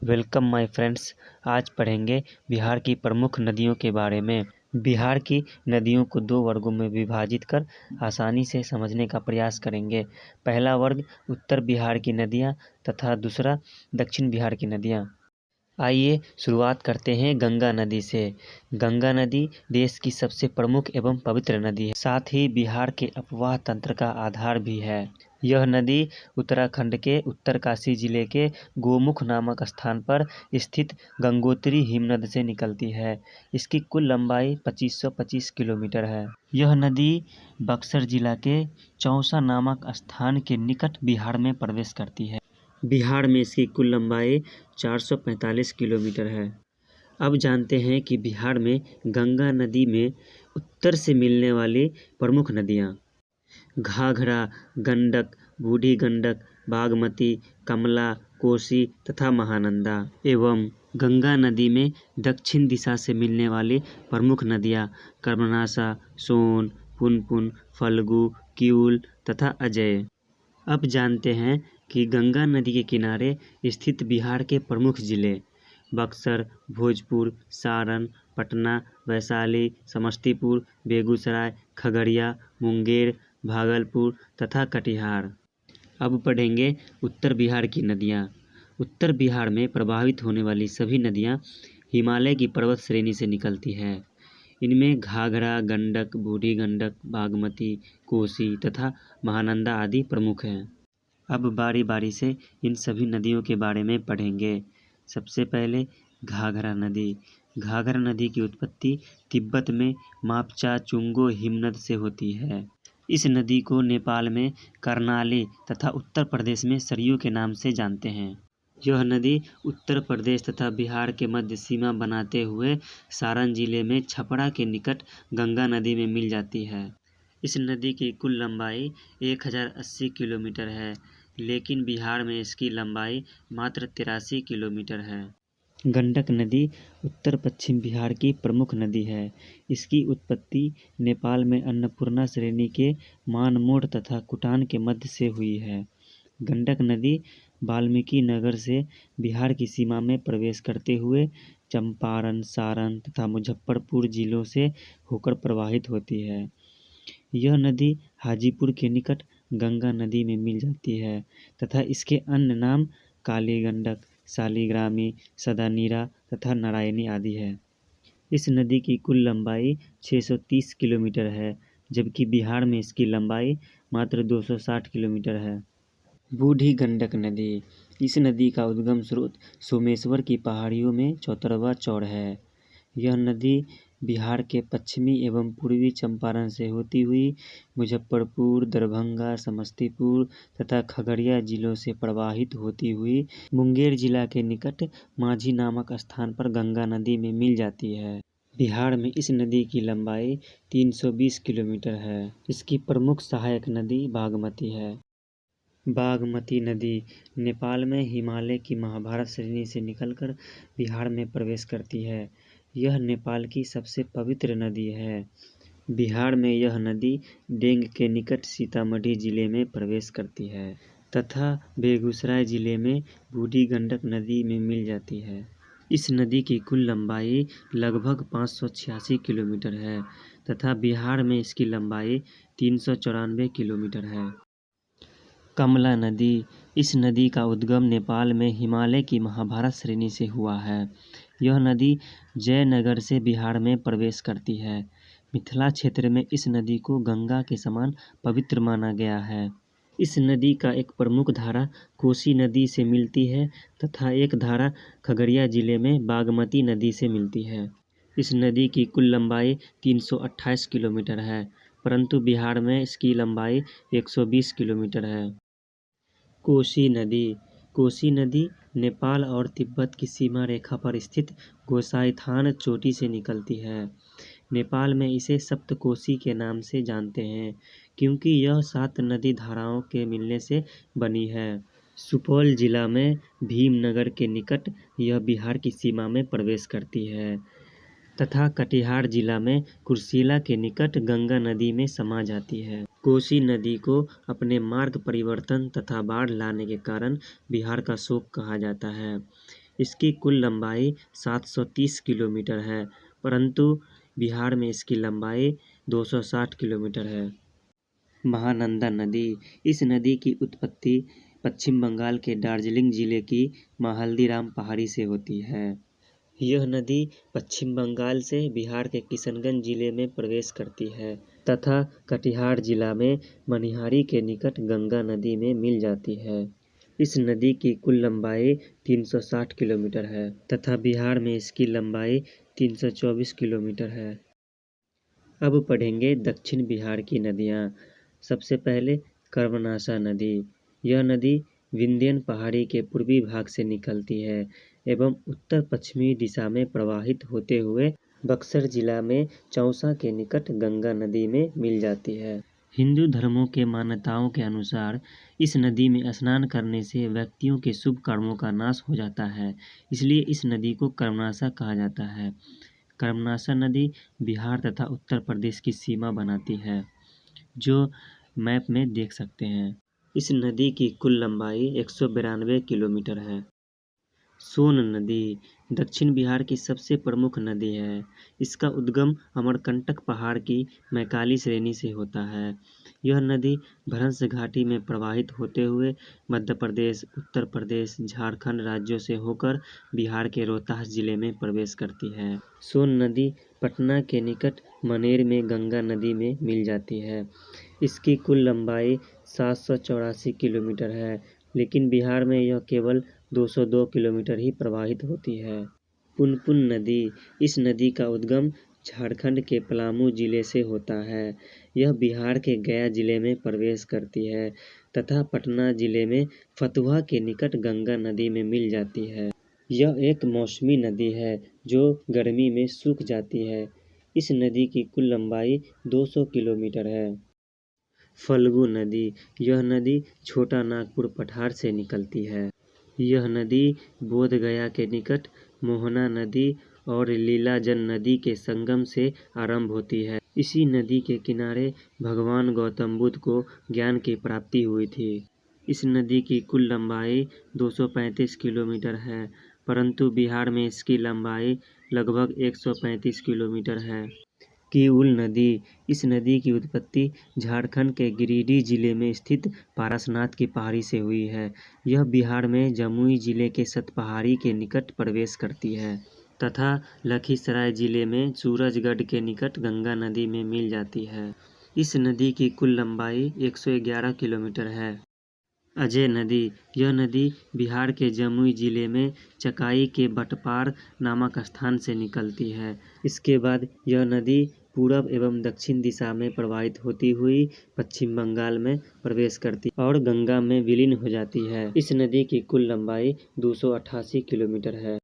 Welcome my friends. आज पढ़ेंगे बिहार की प्रमुख नदियों के बारे में। बिहार की नदियों को दो वर्गों में विभाजित कर आसानी से समझने का प्रयास करेंगे। पहला वर्ग उत्तर बिहार की नदियां तथा दूसरा दक्षिण बिहार की नदियां। आइए शुरुआत करते हैं गंगा नदी से। गंगा नदी देश की सबसे प्रमुख एवं पवित्र नदी है, साथ ही बिहार के अपवाह तंत्र का आधार भी है। यह नदी उत्तराखंड के उत्तरकाशी जिले के गोमुख नामक स्थान पर स्थित गंगोत्री हिमनद से निकलती है। इसकी कुल लंबाई 2525 किलोमीटर है। यह नदी बक्सर जिला के चौसा नामक स्थान के निकट बिहार में प्रवेश करती है। बिहार में इसकी कुल लंबाई 445 किलोमीटर है। अब जानते हैं कि बिहार में गंगा नदी में उत्तर से मिलने वाली प्रमुख नदियाँ घाघरा, गंडक, बूढ़ी गंडक, बागमती, कमला, कोसी तथा महानंदा एवं गंगा नदी में दक्षिण दिशा से मिलने वाली प्रमुख नदियाँ कर्मनासा, सोन, पुनपुन, फल्गु, किऊल तथा अजय। अब जानते हैं कि गंगा नदी के किनारे स्थित बिहार के प्रमुख जिले बक्सर, भोजपुर, सारण, पटना, वैशाली, समस्तीपुर, बेगूसराय, खगड़िया, मुंगेर, भागलपुर तथा कटिहार। अब पढ़ेंगे उत्तर बिहार की नदियाँ। उत्तर बिहार में प्रवाहित होने वाली सभी नदियाँ हिमालय की पर्वत श्रेणी से निकलती है। इनमें घाघरा, गंडक, बूढ़ी गंडक, बागमती, कोसी तथा महानंदा आदि प्रमुख हैं। अब बारी बारी से इन सभी नदियों के बारे में पढ़ेंगे। सबसे पहले घाघरा नदी। घाघरा नदी की उत्पत्ति तिब्बत में मापचा-चुंगो हिमनद से होती है। इस नदी को नेपाल में कर्णाली तथा उत्तर प्रदेश में सरयू के नाम से जानते हैं। यह नदी उत्तर प्रदेश तथा बिहार के मध्य सीमा बनाते हुए सारण जिले में छपरा के निकट गंगा नदी में मिल जाती है। इस नदी की कुल लंबाई 1080 किलोमीटर है, लेकिन बिहार में इसकी लंबाई मात्र 83 किलोमीटर है। गंडक नदी उत्तर पश्चिम बिहार की प्रमुख नदी है। इसकी उत्पत्ति नेपाल में अन्नपूर्णा श्रेणी के मानमोड़ तथा कुटान के मध्य से हुई है। गंडक नदी वाल्मीकि नगर से बिहार की सीमा में प्रवेश करते हुए चंपारण, सारण तथा मुजफ्फरपुर जिलों से होकर प्रवाहित होती है। यह नदी हाजीपुर के निकट गंगा नदी में मिल जाती है तथा इसके अन्य नाम काली गंडक, शालिग्रामी, सदानीरा तथा नारायणी आदि है। इस नदी की कुल लंबाई 630 किलोमीटर है, जबकि बिहार में इसकी लंबाई मात्र 260 किलोमीटर है। बूढ़ी गंडक नदी। इस नदी का उद्गम स्रोत सोमेश्वर की पहाड़ियों में चौतरवा चौड़ है। यह नदी बिहार के पश्चिमी एवं पूर्वी चंपारण से होती हुई मुजफ्फरपुर, दरभंगा, समस्तीपुर तथा खगड़िया जिलों से प्रवाहित होती हुई मुंगेर जिला के निकट माझी नामक स्थान पर गंगा नदी में मिल जाती है। बिहार में इस नदी की लंबाई 320 किलोमीटर है। इसकी प्रमुख सहायक नदी बागमती है। बागमती नदी नेपाल में हिमालय की महाभारत श्रेणी से निकलकर बिहार में प्रवेश करती है। यह नेपाल की सबसे पवित्र नदी है। बिहार में यह नदी डेंग के निकट सीतामढ़ी जिले में प्रवेश करती है तथा बेगूसराय जिले में बूढ़ी गंडक नदी में मिल जाती है। इस नदी की कुल लंबाई लगभग 586 किलोमीटर है तथा बिहार में इसकी लंबाई 394 किलोमीटर है। कमला नदी। इस नदी का उद्गम नेपाल में हिमालय की महाभारत श्रेणी से हुआ है। यह नदी जयनगर से बिहार में प्रवेश करती है। मिथिला क्षेत्र में इस नदी को गंगा के समान पवित्र माना गया है। इस नदी का एक प्रमुख धारा कोसी नदी से मिलती है तथा एक धारा खगड़िया जिले में बागमती नदी से मिलती है। इस नदी की कुल लंबाई 328 किलोमीटर है, परंतु बिहार में इसकी लंबाई 120 किलोमीटर है। कोसी नदी। कोसी नदी नेपाल और तिब्बत की सीमा रेखा पर स्थित गोसाइथान चोटी से निकलती है। नेपाल में इसे सप्तकोसी के नाम से जानते हैं, क्योंकि यह 7 नदी धाराओं के मिलने से बनी है। सुपौल जिला में भीमनगर के निकट यह बिहार की सीमा में प्रवेश करती है तथा कटिहार जिला में कुर्सेला के निकट गंगा नदी में समा जाती है। कोसी नदी को अपने मार्ग परिवर्तन तथा बाढ़ लाने के कारण बिहार का शोक कहा जाता है। इसकी कुल लंबाई 730 किलोमीटर है, परंतु बिहार में इसकी लंबाई 260 किलोमीटर है। महानंदा नदी। इस नदी की उत्पत्ति पश्चिम बंगाल के दार्जिलिंग जिले की महाल्दीराम पहाड़ी से होती है। यह नदी पश्चिम बंगाल से बिहार के किशनगंज जिले में प्रवेश करती है तथा कटिहार जिला में मनिहारी के निकट गंगा नदी में मिल जाती है। इस नदी की कुल लंबाई 360 किलोमीटर है तथा बिहार में इसकी लंबाई 324 किलोमीटर है। अब पढ़ेंगे दक्षिण बिहार की नदियाँ। सबसे पहले कर्मनाशा नदी। यह नदी विंध्यन पहाड़ी के पूर्वी भाग से निकलती है एवं उत्तर पश्चिमी दिशा में प्रवाहित होते हुए बक्सर जिला में चौसा के निकट गंगा नदी में मिल जाती है। हिंदू धर्मों के मान्यताओं के अनुसार इस नदी में स्नान करने से व्यक्तियों के शुभ कर्मों का नाश हो जाता है, इसलिए इस नदी को कर्मनाशा कहा जाता है। कर्मनाशा नदी बिहार तथा उत्तर प्रदेश की सीमा बनाती है, जो मैप में देख सकते हैं। इस नदी की कुल लंबाई 192 किलोमीटर है। सोन नदी दक्षिण बिहार की सबसे प्रमुख नदी है। इसका उद्गम अमरकंटक पहाड़ की मैकाली श्रेणी से होता है। यह नदी भ्रंश घाटी में प्रवाहित होते हुए मध्य प्रदेश, उत्तर प्रदेश, झारखंड राज्यों से होकर बिहार के रोहतास जिले में प्रवेश करती है। सोन नदी पटना के निकट मनेर में गंगा नदी में मिल जाती है। इसकी कुल लंबाई 784 किलोमीटर है, लेकिन बिहार में यह केवल 202 किलोमीटर ही प्रवाहित होती है। पुनपुन नदी। इस नदी का उद्गम झारखंड के पलामू जिले से होता है। यह बिहार के गया जिले में प्रवेश करती है तथा पटना जिले में फतुहा के निकट गंगा नदी में मिल जाती है। यह एक मौसमी नदी है जो गर्मी में सूख जाती है। इस नदी की कुल लंबाई 200 किलोमीटर है। फल्गु नदी। यह नदी छोटा नागपुर पठार से निकलती है। यह नदी बोधगया के निकट मोहना नदी और लीलाजन नदी के संगम से आरंभ होती है। इसी नदी के किनारे भगवान गौतम बुद्ध को ज्ञान की प्राप्ति हुई थी। इस नदी की कुल लंबाई 235 किलोमीटर है, परंतु बिहार में इसकी लंबाई लगभग 135 किलोमीटर है। किऊल नदी। इस नदी की उत्पत्ति झारखंड के गिरिडीह जिले में स्थित पारसनाथ की पहाड़ी से हुई है। यह बिहार में जमुई जिले के सतपहाड़ी के निकट प्रवेश करती है तथा लखीसराय जिले में सूरजगढ़ के निकट गंगा नदी में मिल जाती है। इस नदी की कुल लंबाई 111 किलोमीटर है। अजय नदी। यह नदी बिहार के जमुई जिले में चकाई के बटपार नामक स्थान से निकलती है। इसके बाद यह नदी पूरब एवं दक्षिण दिशा में प्रवाहित होती हुई पश्चिम बंगाल में प्रवेश करती और गंगा में विलीन हो जाती है। इस नदी की कुल लंबाई 288 किलोमीटर है।